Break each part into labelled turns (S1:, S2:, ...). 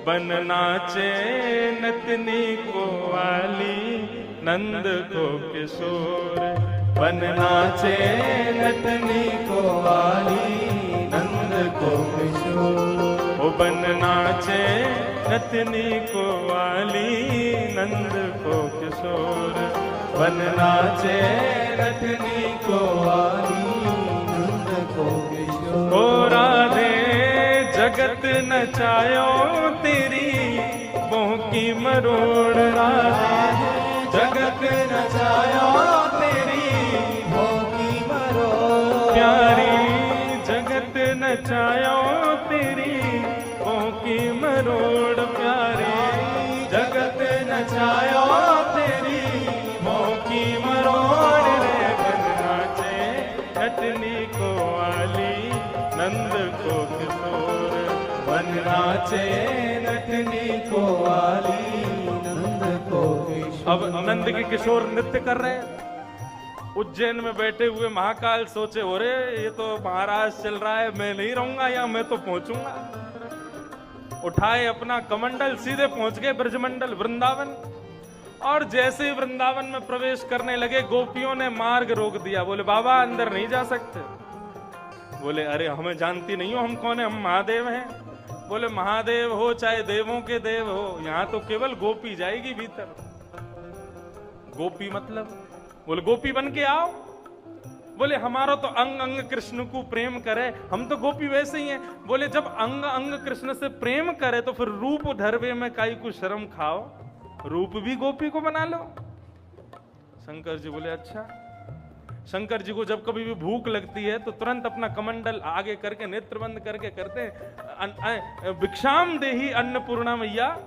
S1: बन नाचे नतनी को वाली नंद को किशोर, बन नाचे नतनी को वाली नंद को किशोर, ओ बन नाचे नतनी को वाली नंद को किशोर, बन नाचे नतनी को वाली नंद को किशोर। ओ राधे जगत नचायो तेरी मोह की मरोड़, राधे जगत नचायो तेरी मोह की मरोड़, प्यारी जगत नचायो तेरी मोह की मरोड़, प्यारी जगत नचायो तेरी मोह की मरोड़, रे बन नाचे नतनी को वाली नंद को किशोर, बन नाचे नतनी को वाली नंद को किशोर। अब नंद के किशोर नृत्य कर रहे हैं। उज्जैन में बैठे हुए महाकाल सोचे, अरे ये तो महाराज चल रहा है, मैं नहीं रहूंगा या मैं तो पहुंचूंगा। उठाए अपना कमंडल, सीधे पहुंच गए ब्रजमंडल वृंदावन। और जैसे ही वृंदावन में प्रवेश करने लगे, गोपियों ने मार्ग रोक दिया। बोले बाबा अंदर नहीं जा सकते। बोले अरे हमें जानती नहीं हो हम कौन है, हम महादेव हैं। बोले महादेव हो चाहे देवों के देव हो, यहां तो केवल गोपी जाएगी भीतर। गोपी मतलब? बोले गोपी बन के आओ। बोले हमारा तो अंग अंग कृष्ण को प्रेम करे, हम तो गोपी वैसे ही हैं। बोले जब अंग अंग कृष्ण से प्रेम करे तो फिर रूप धरवे में काई को शर्म खाओ, रूप भी गोपी को बना लो। शंकर जी बोले अच्छा। शंकर जी को जब कभी भी भूख लगती है तो तुरंत अपना कमंडल आगे करके नेत्र बंद करके करते हैं, भिक्षाम देही अन्नपूर्णा मैया।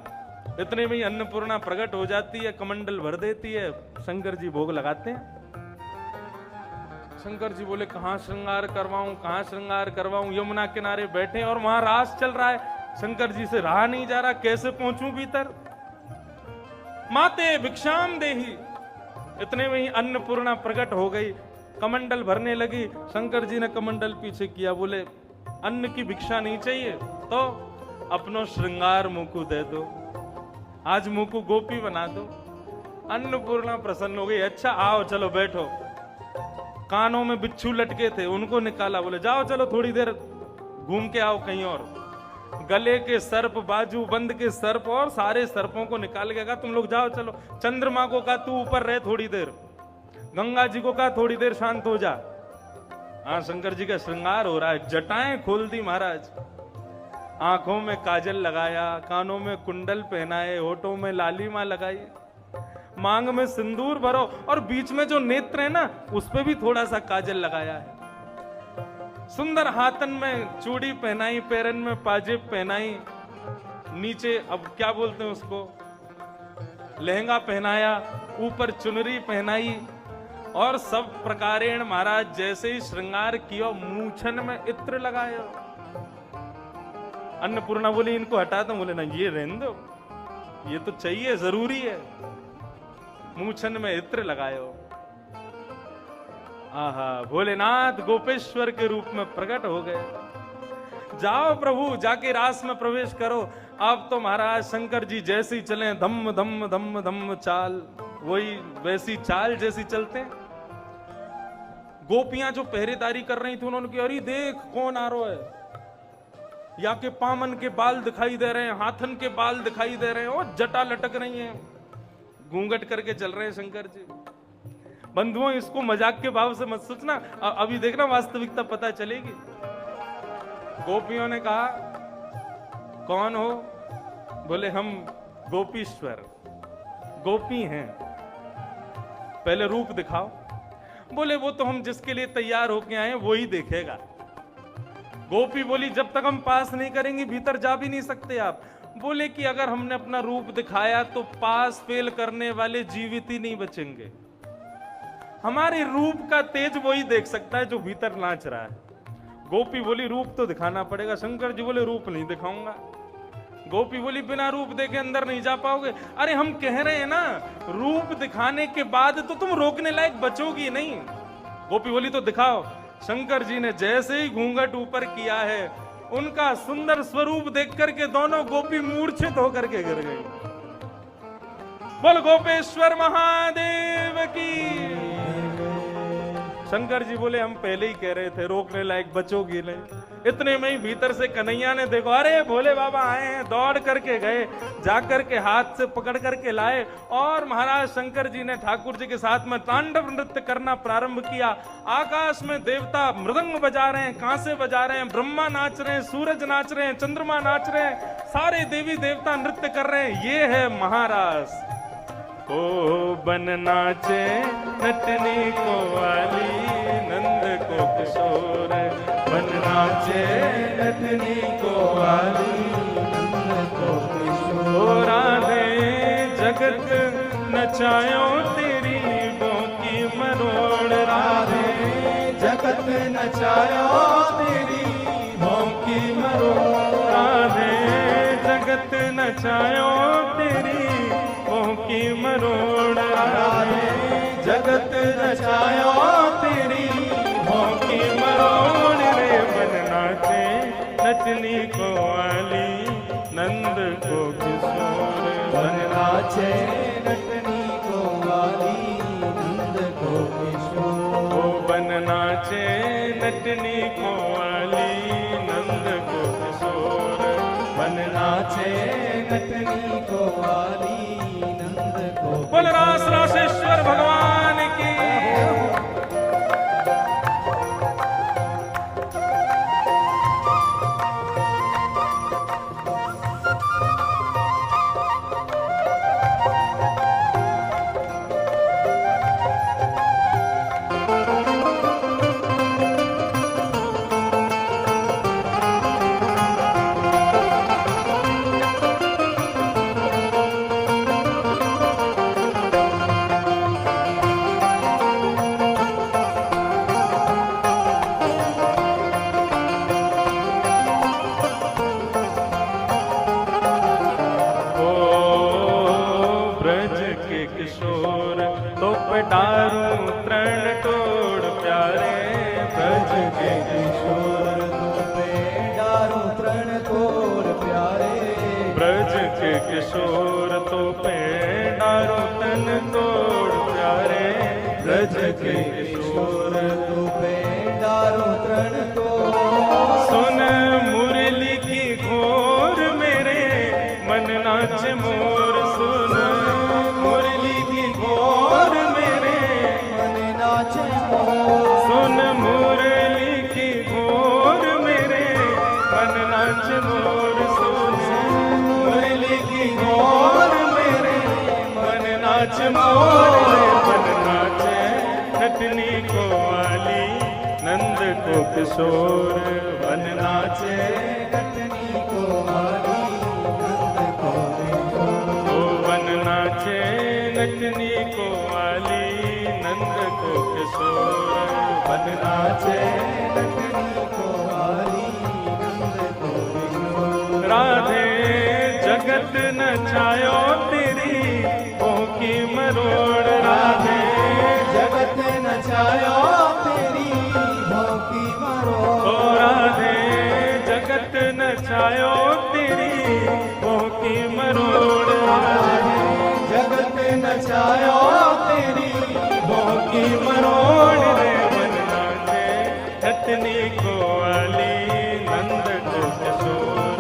S1: इतने में ही अन्नपूर्णा प्रकट हो जाती है, कमंडल भर देती है, शंकर जी भोग लगाते हैं। शंकर जी बोले कहां श्रृंगार करवाऊं, कहां श्रृंगार करवाऊं। यमुना किनारे बैठे और वहां रास चल रहा है। शंकर जी से रहा नहीं जा रहा, कैसे पहुंचूं भीतर। माते भिक्षाम देही। इतने में ही अन्नपूर्णा प्रकट हो गई, कमंडल भरने लगी। शंकर जी ने कमंडल पीछे किया। बोले अन्न की भिक्षा नहीं चाहिए तो अपनो श्रृंगार मुंह को दे दो, आज मुंह को गोपी बना दो। अन्नपूर्णा प्रसन्न हो गई। अच्छा आओ चलो बैठो। कानों में बिच्छू लटके थे उनको निकाला। बोले जाओ चलो थोड़ी देर घूम के आओ कहीं और। गले के सर्प, बाजू बंद के सर्प और सारे सर्पों को निकाल के कहा तुम लोग जाओ चलो। चंद्रमा को कहा तू ऊपर रहे थोड़ी देर। गंगा जी को कहा थोड़ी देर शांत हो जा। हाँ शंकर जी का श्रृंगार हो रहा है। जटाएं खोल दी महाराज, आंखों में काजल लगाया, कानों में कुंडल पहनाए, होठों में लालिमा लगाई, मांग में सिंदूर भरो और बीच में जो नेत्र है ना उस पे भी थोड़ा सा काजल लगाया है। सुंदर हाथन में चूड़ी पहनाई, पैरन में पाजेब पहनाई, नीचे अब क्या बोलते हैं उसको, लहंगा पहनाया, ऊपर चुनरी पहनाई और सब प्रकारेण महाराज जैसे ही श्रृंगार किया, मूछन में इत्र लगाया। अन्नपूर्णा बोली इनको हटा दो। बोले ना ये रहने दो, ये तो चाहिए, जरूरी है। मूछन में इत्र लगायो। आहा, भोलेनाथ गोपेश्वर के रूप में प्रकट हो गए। जाओ प्रभु जाके रास में प्रवेश करो। अब तो महाराज शंकर जी जैसे ही चले, धम धम धम धम चाल, वही वैसी चाल जैसी चलते। गोपियां जो पहरेदारी कर रही थी उन्होंने कहा अरे देख कौन आ रहा है। या के पामन के बाल दिखाई दे रहे हैं, हाथन के बाल दिखाई दे रहे हैं और जटा लटक रही हैं, घूंघट करके चल रहे हैं शंकर जी। बंधुओं इसको मजाक के भाव से मत सोचना, अभी देखना वास्तविकता पता चलेगी। गोपियों ने कहा कौन हो? बोले हम गोपीश्वर, गोपी हैं, पहले रूप दिखाओ। बोले वो तो हम जिसके लिए तैयार होके आए वो ही देखेगा। गोपी बोली जब तक हम पास नहीं करेंगे भीतर जा भी नहीं सकते आप। बोले कि अगर हमने अपना रूप दिखाया तो पास फेल करने वाले जीवित ही नहीं बचेंगे। हमारे रूप का तेज वही देख सकता है जो भीतर नाच रहा है। गोपी बोली रूप तो दिखाना पड़ेगा। शंकर जी बोले रूप नहीं दिखाऊंगा। गोपी बोली बिना रूप देखे अंदर नहीं जा पाओगे। अरे हम कह रहे हैं ना रूप दिखाने के बाद तो तुम रोकने लायक बचोगी नहीं। गोपी बोली तो दिखाओ। शंकर जी ने जैसे ही घूंघट ऊपर किया है उनका सुंदर स्वरूप देख करके दोनों गोपी मूर्छित होकर के गिर गई। बोल गोपेश्वर महादेव की। शंकर जी बोले हम पहले ही कह रहे थे रोकने लायक बचोगी नहीं। इतने में ही भीतर से कन्हैया ने देखो, अरे भोले बाबा आए हैं, दौड़ करके गए, जाकर के हाथ से पकड़ करके लाए और महाराज शंकर जी ने ठाकुर जी के साथ में तांडव नृत्य करना प्रारंभ किया। आकाश में देवता मृदंग बजा रहे हैं, कांसे बजा रहे हैं, ब्रह्मा नाच रहे हैं, सूरज नाच रहे हैं, चंद्रमा नाच रहे हैं, सारे देवी देवता नृत्य कर रहे हैं। ये है महाराज। ओ बन नाचे नटनी को वाली, नंद को किशोर, बन नाचे नटनी को वाली, नंद को किशोर। राधे जगत नचायो तेरी बोकी मरोड़, राधे जगत नचायो तेरी बोकी मरोड़, राधे जगत नचायो तेरी की मरोड़, राधे जगत नचायो तेरी की मरोड़। रे बन नाचे नटनी को वाली, नंद को किशोर, बन नाचे नटनी को वाली, नंद को किशोर। ओ बन नाचे नटनी को वाली, नंद को किशोर, बन नाचे नटनी को वाली। बोल रास रासेश्वर भगवान की। किशोर तो डारू तरण तोड़ प्यारे, ब्रज के किशोर तो डारू तरण तोड़ प्यारे, ब्रज के किशोर तो डारू तन तोड़ प्यारे, ब्रज के किशोर तो डारू तरण तोड़। सुन मुरली की घोर मेरे मन नाच मोर, सुन मुरली की घोर मेरे मन नाच मोर, सुन मुरली की घोर मेरे मन नाच मोर, सुन मुरली की घोर मेरे मन नाच मोर। मन नाचे नटनी को वाली, नंद को किशोर, मन नाचे नटनी को वाली, नंद को किशोर। ओ मन नाचे नटनी को वाली, नंद को किशोर, मन नाचे नटनी को वाली, नंद को किशोर। राधे जगत नचायो तेरी भोकी मरोड़, राधे जगत नचायो तेरी भोकी मरोड़। ओ राधे जगत नचायो तेरी भोकी मरोड़, राधे जगत नचायो तेरी भोकी मरोड़। रे मन नाचे नटनी को वाली, नंद को किशोर,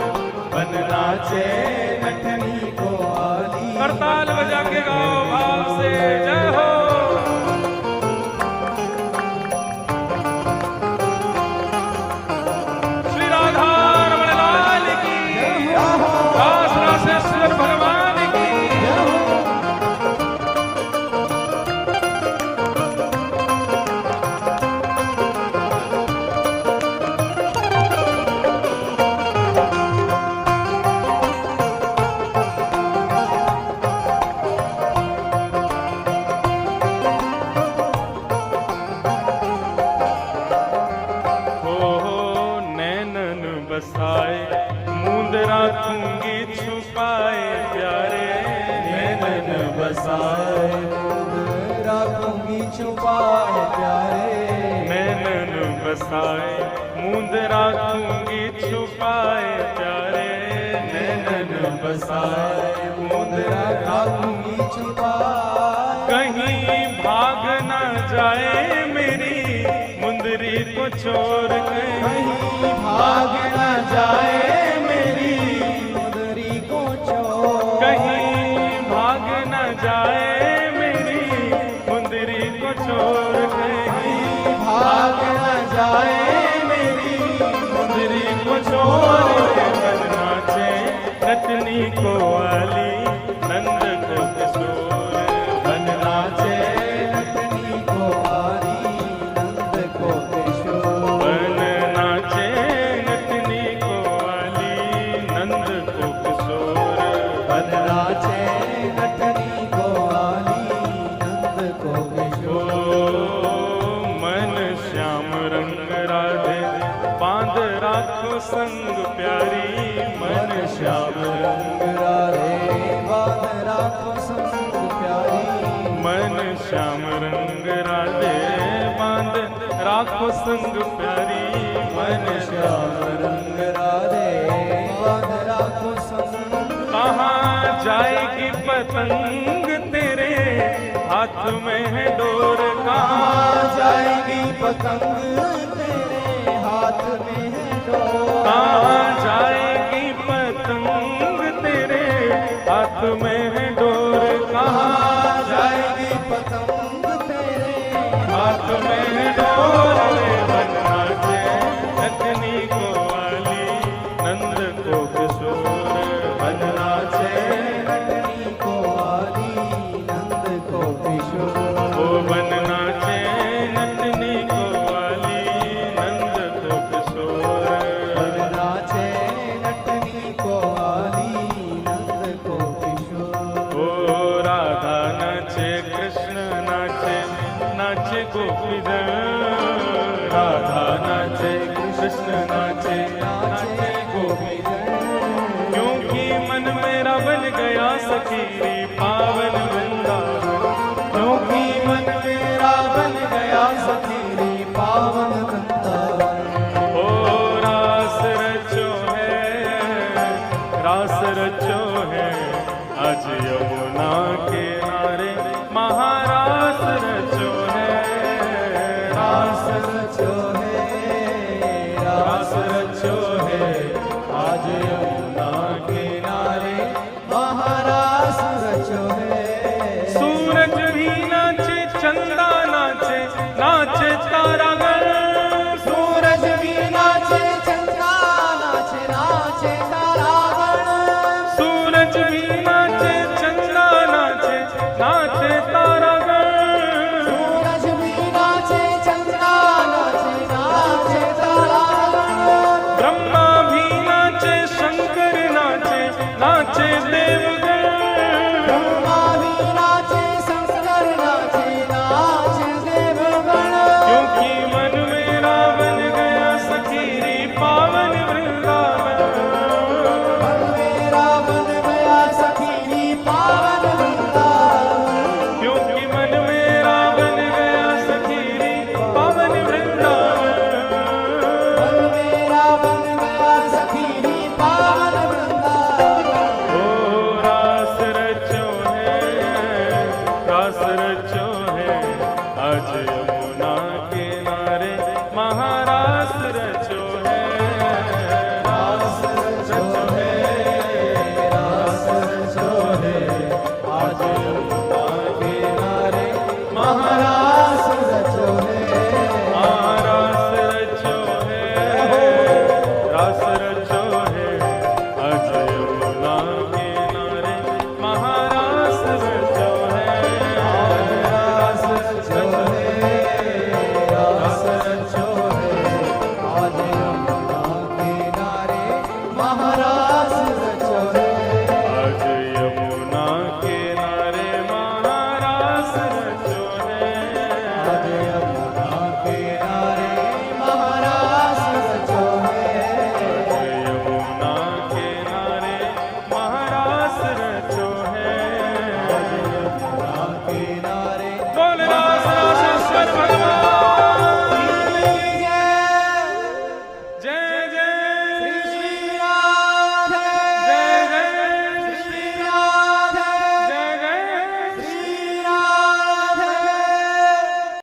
S1: मन नाचे नटनी को वाली। करताल बजा के गाओ भाव से जय हो। श्री राधा रमण लाल की, दास रासेश्वर भगवान की। बसाए मूंद राखूंगी छुपाए प्यारे, नैनन बसाए मूंद राखूंगी छुपाए प्यारे, नैनन बसाए मूंद राखूंगी छुपाए बसाए मुद्रा राखूंगी छुपाए। कहीं भाग न जाए मेरी मुंदरी को छोड़ के, कहीं भाग न जाए मेरी मुंदरी को छोड़, कहीं भाग न जाए मेरी मुंदरी को छोड़, कहीं भाग न जाए मेरी मुंदरी को छोड़ के। मन नाचे नतनी को वाली नंद को किशोर, मन नाचे नतनी को वाली नंद को किशोर, मन नाचे नतनी को वाली नंद को किशोर, मन नाचे नतनी को वाली नंद को किशोर। मन श्याम रंग राधे बांध राखो संग प्यारी, मन श्याम रंग राधे बांध राखो संग प्यारी, मन श्याम रंग राधे बांध राखो संग प्यारी, मन श्याम रंग राधे बांध राखो संग। कहाँ जाएगी पतंग तेरे हाथ में है डोर, कहाँ जाएगी पतंग तेरे हाथ में है डोर, कहाँ जाएगी पतंग तेरे हाथ में है डोर, कहाँ जाएगी पतंग तेरे हाथ में है डोर। मन नाचे नतनी को वाली नंद को किशोर, मन नाचे नतनी को वाली नंद को किशोर, ओ मन नाचे नतनी को वाली नंद को किशोर, मन नाचे नतनी को वाली नंद को किशोर। ओ राधा नाचे कृष्ण नाचे नाचे गोपीजन, राधा नाचे कृष्ण नाचे नाचे गोपीजन, क्योंकि मन मेरा बन गया सखी पावन वृंदावन, क्योंकि मन मेरा बन गया सखी पावन वृंदावन। ओ रास रचो है, रास रचो है आज यमुना किनारे, महारास रचो है, रास रचो है, रास रचो है आज यमुना किनारे, महारास रचो है। सूरज भी नाचे चंदा नाचे नाचे तारागण, सूरज भी नाचे चंदा नाचे नाचे तारागण, सूरज भी नाचे चंदा नाचे नाचे तारागण, सूरज भी नाचे चंदा नाचे नाचे तारागण, ब्रह्मा भी नाचे शंकर नाचे नाचे देव